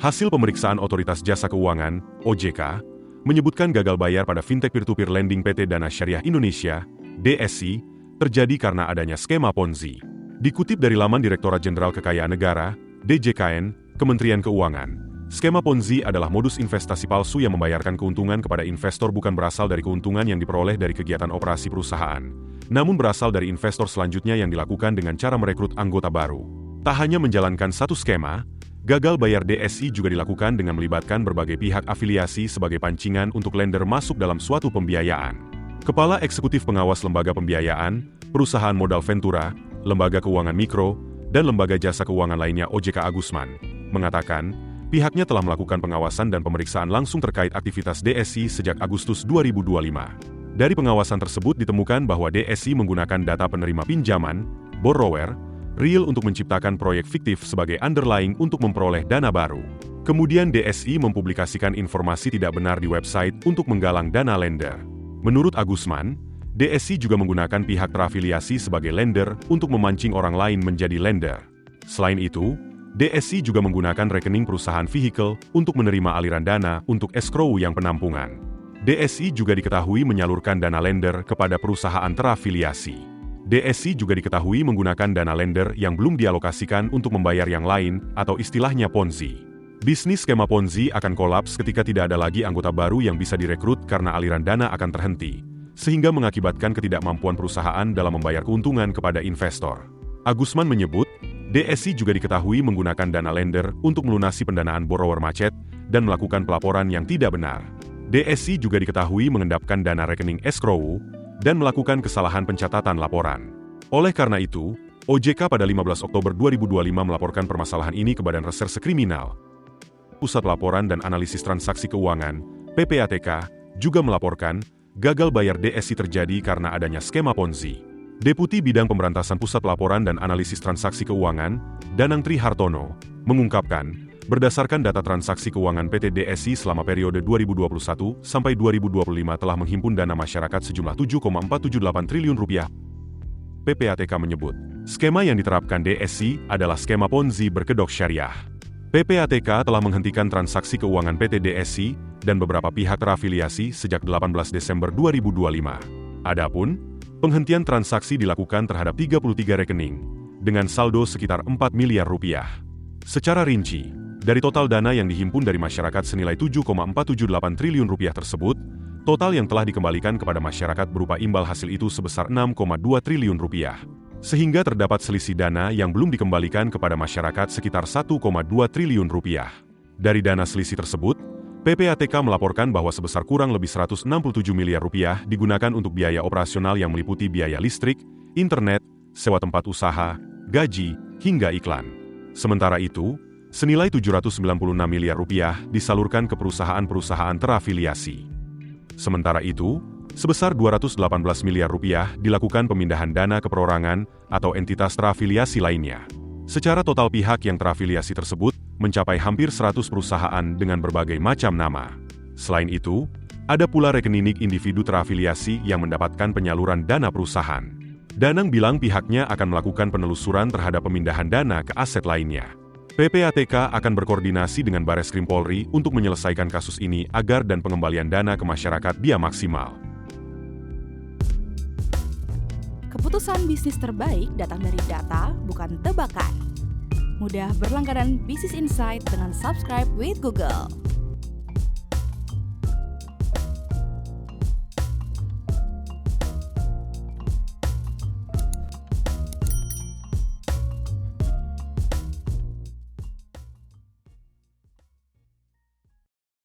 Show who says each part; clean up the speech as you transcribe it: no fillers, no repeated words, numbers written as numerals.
Speaker 1: Hasil pemeriksaan Otoritas Jasa Keuangan, OJK, menyebutkan gagal bayar pada fintech peer-to-peer lending PT Dana Syariah Indonesia, DSI, terjadi karena adanya skema Ponzi. Dikutip dari laman Direktorat Jenderal Kekayaan Negara, DJKN, Kementerian Keuangan, skema Ponzi adalah modus investasi palsu yang membayarkan keuntungan kepada investor bukan berasal dari keuntungan yang diperoleh dari kegiatan operasi perusahaan, namun berasal dari investor selanjutnya yang dilakukan dengan cara merekrut anggota baru. Tak hanya menjalankan satu skema, gagal bayar DSI juga dilakukan dengan melibatkan berbagai pihak afiliasi sebagai pancingan untuk lender masuk dalam suatu pembiayaan. Kepala Eksekutif Pengawas Lembaga Pembiayaan, Perusahaan Modal Ventura, Lembaga Keuangan Mikro, dan Lembaga Jasa Keuangan lainnya OJK Agusman, mengatakan pihaknya telah melakukan pengawasan dan pemeriksaan langsung terkait aktivitas DSI sejak Agustus 2025. Dari pengawasan tersebut ditemukan bahwa DSI menggunakan data penerima pinjaman, borrower, real untuk menciptakan proyek fiktif sebagai underlying untuk memperoleh dana baru. Kemudian DSI mempublikasikan informasi tidak benar di website untuk menggalang dana lender. Menurut Agusman, DSI juga menggunakan pihak terafiliasi sebagai lender untuk memancing orang lain menjadi lender. Selain itu, DSI juga menggunakan rekening perusahaan vehicle untuk menerima aliran dana untuk escrow yang penampungan. DSI juga diketahui menyalurkan dana lender kepada perusahaan terafiliasi. DSI juga diketahui menggunakan dana lender yang belum dialokasikan untuk membayar yang lain, atau istilahnya Ponzi. Bisnis skema Ponzi akan kolaps ketika tidak ada lagi anggota baru yang bisa direkrut karena aliran dana akan terhenti, sehingga mengakibatkan ketidakmampuan perusahaan dalam membayar keuntungan kepada investor. Agusman menyebut, DSI juga diketahui menggunakan dana lender untuk melunasi pendanaan borrower macet dan melakukan pelaporan yang tidak benar. DSI juga diketahui mengendapkan dana rekening escrow dan melakukan kesalahan pencatatan laporan. Oleh karena itu, OJK pada 15 Oktober 2025 melaporkan permasalahan ini ke Badan Reserse Kriminal. Pusat Laporan dan Analisis Transaksi Keuangan, PPATK, juga melaporkan gagal bayar DSI terjadi karena adanya skema Ponzi. Deputi Bidang Pemberantasan Pusat Laporan dan Analisis Transaksi Keuangan, Danang Tri Hartono, mengungkapkan, berdasarkan data transaksi keuangan PT DSI selama periode 2021 sampai 2025 telah menghimpun dana masyarakat sejumlah Rp7,478 triliun. PPATK menyebut, skema yang diterapkan DSI adalah skema Ponzi berkedok syariah. PPATK telah menghentikan transaksi keuangan PT DSI dan beberapa pihak terafiliasi sejak 18 Desember 2025. Adapun, penghentian transaksi dilakukan terhadap 33 rekening, dengan saldo sekitar Rp4 miliar. Secara rinci, dari total dana yang dihimpun dari masyarakat senilai Rp7,478 triliun tersebut, total yang telah dikembalikan kepada masyarakat berupa imbal hasil itu sebesar Rp6,2 triliun. Sehingga terdapat selisih dana yang belum dikembalikan kepada masyarakat sekitar Rp1,2 triliun. Dari dana selisih tersebut, PPATK melaporkan bahwa sebesar kurang lebih Rp167 miliar digunakan untuk biaya operasional yang meliputi biaya listrik, internet, sewa tempat usaha, gaji, hingga iklan. Sementara itu, senilai Rp796 miliar disalurkan ke perusahaan-perusahaan terafiliasi. Sementara itu, sebesar Rp218 miliar dilakukan pemindahan dana ke perorangan atau entitas terafiliasi lainnya. Secara total pihak yang terafiliasi tersebut mencapai hampir 100 perusahaan dengan berbagai macam nama. Selain itu, ada pula rekening individu terafiliasi yang mendapatkan penyaluran dana perusahaan. Danang bilang pihaknya akan melakukan penelusuran terhadap pemindahan dana ke aset lainnya. PPATK akan berkoordinasi dengan Bareskrim Polri untuk menyelesaikan kasus ini agar dan pengembalian dana ke masyarakat bisa maksimal.
Speaker 2: Keputusan bisnis terbaik datang dari data, bukan tebakan. Mudah berlangganan Business Insight dengan subscribe with Google.